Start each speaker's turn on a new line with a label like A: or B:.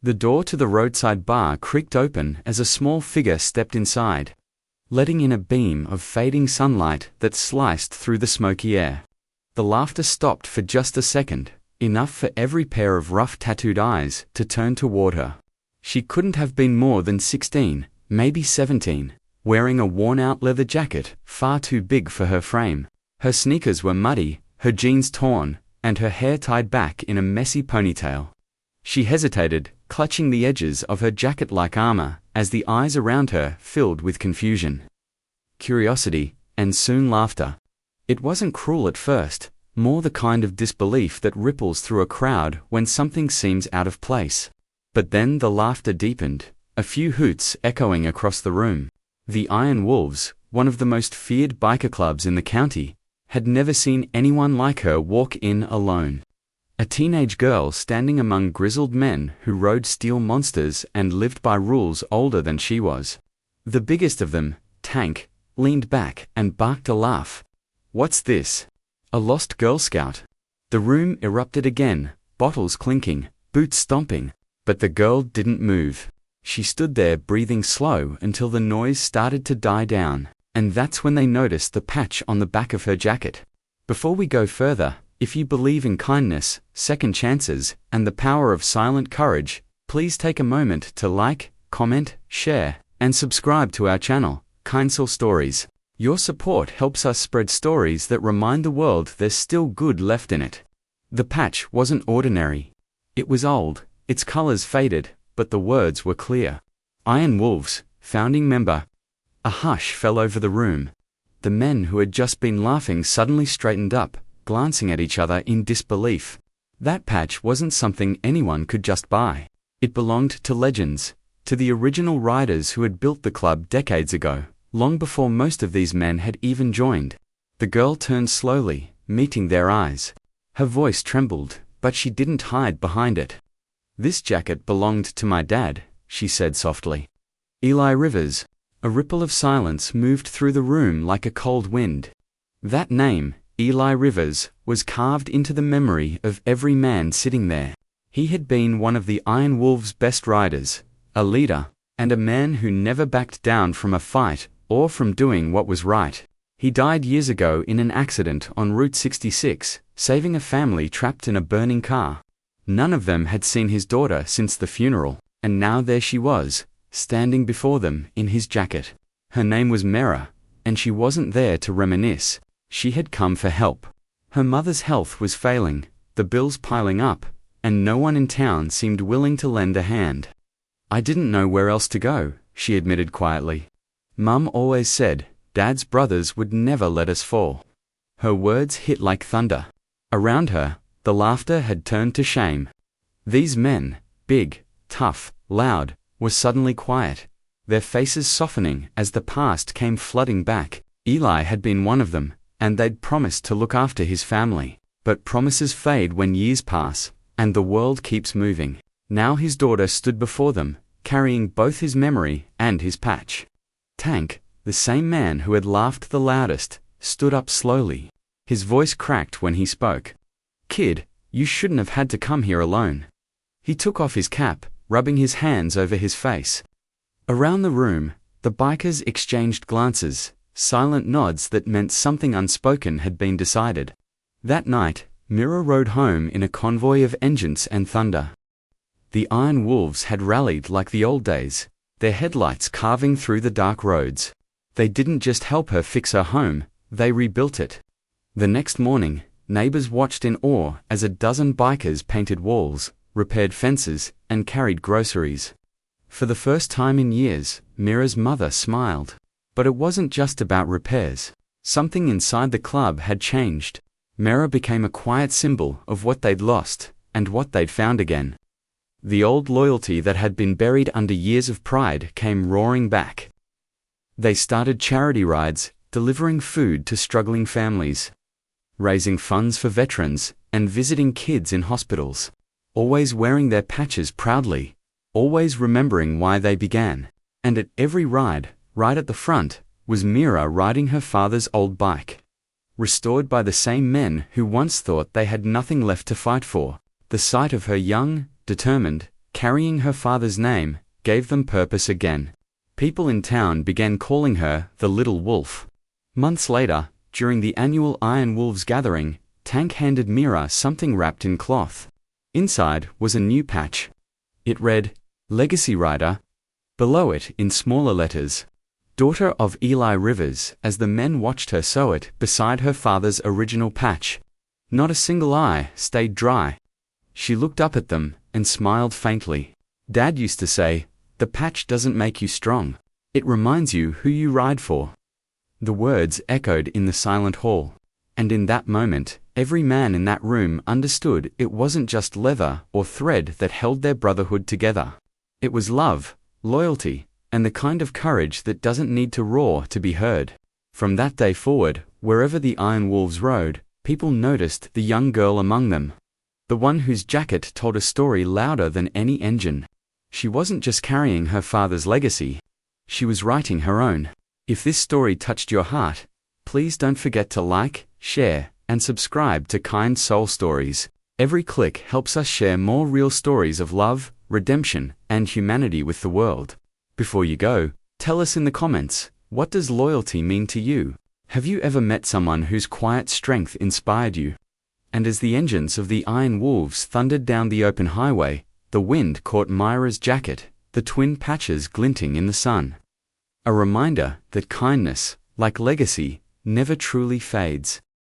A: The door to the roadside bar creaked open as a small figure stepped inside, letting in a beam of fading sunlight that sliced through the smoky air. The laughter stopped for just a second, enough for every pair of rough tattooed eyes to turn toward her. She couldn't have been more than 16, maybe 17, wearing a worn-out leather jacket far too big for her frame. Her sneakers were muddy, her jeans torn, and her hair tied back in a messy ponytail. She hesitated, clutching the edges of her jacket-like armor, as the eyes around her filled with confusion, curiosity, and soon laughter. It wasn't cruel at first, more the kind of disbelief that ripples through a crowd when something seems out of place. But then the laughter deepened, a few hoots echoing across the room. The Iron Wolves, one of the most feared biker clubs in the county, had never seen anyone like her walk in alone. A teenage girl standing among grizzled men who rode steel monsters and lived by rules older than she was. The biggest of them, Tank, leaned back and barked a laugh. "What's this? A lost Girl Scout?" The room erupted again, bottles clinking, boots stomping, but the girl didn't move. She stood there breathing slow until the noise started to die down, and that's when they noticed the patch on the back of her jacket. Before we go further, if you believe in kindness, second chances, and the power of silent courage, please take a moment to like, comment, share, and subscribe to our channel, Kindsoul Stories. Your support helps us spread stories that remind the world there's still good left in it. The patch wasn't ordinary. It was old, its colors faded, but the words were clear. Iron Wolves, founding member. A hush fell over the room. The men who had just been laughing suddenly straightened up, glancing at each other in disbelief. That patch wasn't something anyone could just buy. It belonged to legends, to the original riders who had built the club decades ago, long before most of these men had even joined. The girl turned slowly, meeting their eyes. Her voice trembled, but she didn't hide behind it. "This jacket belonged to my dad," she said softly. Eli Rivers. A ripple of silence moved through the room like a cold wind. That name, Eli Rivers, was carved into the memory of every man sitting there. He had been one of the Iron Wolves' best riders, a leader, and a man who never backed down from a fight or from doing what was right. He died years ago in an accident on Route 66, saving a family trapped in a burning car. None of them had seen his daughter since the funeral, and now there she was, standing before them in his jacket. Her name was Mera, and she wasn't there to reminisce. She had come for help. Her mother's health was failing, the bills piling up, and no one in town seemed willing to lend a hand. "I didn't know where else to go," she admitted quietly. "Mum always said, Dad's brothers would never let us fall." Her words hit like thunder. Around her, the laughter had turned to shame. These men, big, tough, loud, were suddenly quiet, their faces softening as the past came flooding back. Eli had been one of them, and they'd promised to look after his family. But promises fade when years pass, and the world keeps moving. Now his daughter stood before them, carrying both his memory and his patch. Tank, the same man who had laughed the loudest, stood up slowly. His voice cracked when he spoke. "Kid, you shouldn't have had to come here alone." He took off his cap, rubbing his hands over his face. Around the room, the bikers exchanged glances, silent nods that meant something unspoken had been decided. That night, Mira rode home in a convoy of engines and thunder. The Iron Wolves had rallied like the old days, their headlights carving through the dark roads. They didn't just help her fix her home, they rebuilt it. The next morning, neighbors watched in awe as a dozen bikers painted walls, repaired fences, and carried groceries. For the first time in years, Mira's mother smiled. But it wasn't just about repairs. Something inside the club had changed. Mira became a quiet symbol of what they'd lost, and what they'd found again. The old loyalty that had been buried under years of pride came roaring back. They started charity rides, delivering food to struggling families, raising funds for veterans, and visiting kids in hospitals. Always wearing their patches proudly, always remembering why they began. And at every ride, right at the front, was Mira riding her father's old bike. Restored by the same men who once thought they had nothing left to fight for. The sight of her young, determined, carrying her father's name, gave them purpose again. People in town began calling her the Little Wolf. Months later, during the annual Iron Wolves gathering, Tank handed Mira something wrapped in cloth. Inside was a new patch. It read, "Legacy Rider." Below it, in smaller letters, "Daughter of Eli Rivers," as the men watched her sew it beside her father's original patch. Not a single eye stayed dry. She looked up at them and smiled faintly. Dad used to say, "The patch doesn't make you strong. It reminds you who you ride for." The words echoed in the silent hall. And in that moment, every man in that room understood it wasn't just leather or thread that held their brotherhood together. It was love, loyalty, and the kind of courage that doesn't need to roar to be heard. From that day forward, wherever the Iron Wolves rode, people noticed the young girl among them. The one whose jacket told a story louder than any engine. She wasn't just carrying her father's legacy. She was writing her own. If this story touched your heart, please don't forget to like, share, and subscribe to Kind Soul Stories. Every click helps us share more real stories of love, redemption, and humanity with the world. Before you go, tell us in the comments, what does loyalty mean to you? Have you ever met someone whose quiet strength inspired you? And as the engines of the Iron Wolves thundered down the open highway, the wind caught Myra's jacket, the twin patches glinting in the sun. A reminder that kindness, like legacy, never truly fades.